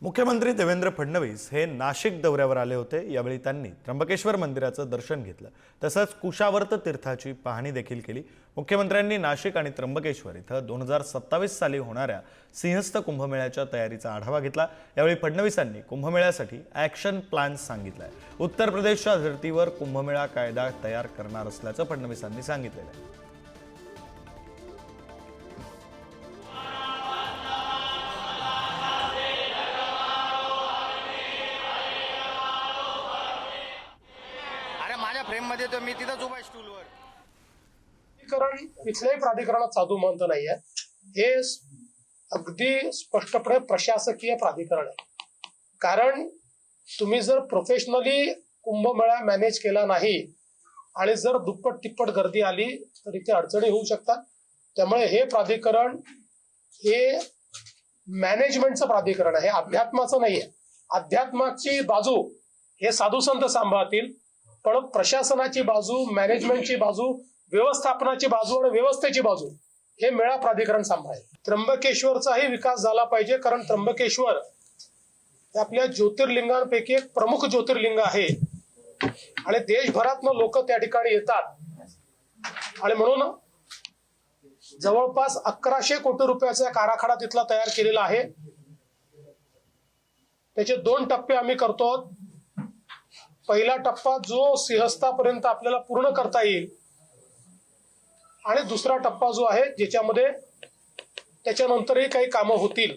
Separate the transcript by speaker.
Speaker 1: मुख्यमंत्री देवेंद्र फडणवीस हे नाशिक दौऱ्यावर आले होते। यावेळी त्यांनी त्र्यंबकेश्वर मंदिराचं दर्शन घेतलं, तसंच कुशावर्त तीर्थाची पाहणी देखील केली। मुख्यमंत्र्यांनी नाशिक आणि त्र्यंबकेश्वर इथं 2027 साली होणाऱ्या सिंहस्थ कुंभमेळ्याच्या तयारीचा आढावा घेतला। यावेळी फडणवीसांनी कुंभमेळ्यासाठी ॲक्शन प्लॅन सांगितलाय। उत्तर प्रदेशच्या धर्तीवर कुंभमेळा कायदा तयार करणार असल्याचं फडणवीसांनी सांगितलेलं आहे।
Speaker 2: माझ्या फ्रेम मध्ये तर मी तिथंच उभा स्टूलवर।
Speaker 3: इथल्याही प्राधिकरणात साधू महंत नाहीये, हे अगदी स्पष्टपणे प्रशासकीय प्राधिकरण आहे। कारण तुम्ही जर प्रोफेशनली कुंभमेळा मॅनेज केला नाही आणि जर दुप्पट तिप्पट गर्दी आली तर इथे अडचणी होऊ शकतात। त्यामुळे हे प्राधिकरण हे मॅनेजमेंटचं प्राधिकरण आहे, हे अध्यात्माचं नाहीये। अध्यात्माची बाजू हे साधू संत सांभाळतील, पण प्रशासनाची बाजू, मॅनेजमेंटची बाजू, व्यवस्थापनाची बाजू आणि व्यवस्थेची बाजू हे मेळा प्राधिकरण सांभाळेल। त्र्यंबकेश्वरचाही विकास झाला पाहिजे, कारण त्र्यंबकेश्वर हे आपल्या ज्योतिर्लिंगांपैकी एक प्रमुख ज्योतिर्लिंग आहे आणि देशभरातनं लोक त्या ठिकाणी येतात आणि म्हणून जवळपास 1100 कोटी रुपयाचा आराखडा तिथला तयार केलेला आहे। त्याचे 2 टप्पे आम्ही करतो। पहिला टप्पा जो सिंहस्थापर्यंत आपल्याला पूर्ण करता येईल आणि दुसरा टप्पा जो आहे ज्याच्यामध्ये त्याच्यानंतरही काही कामं होतील।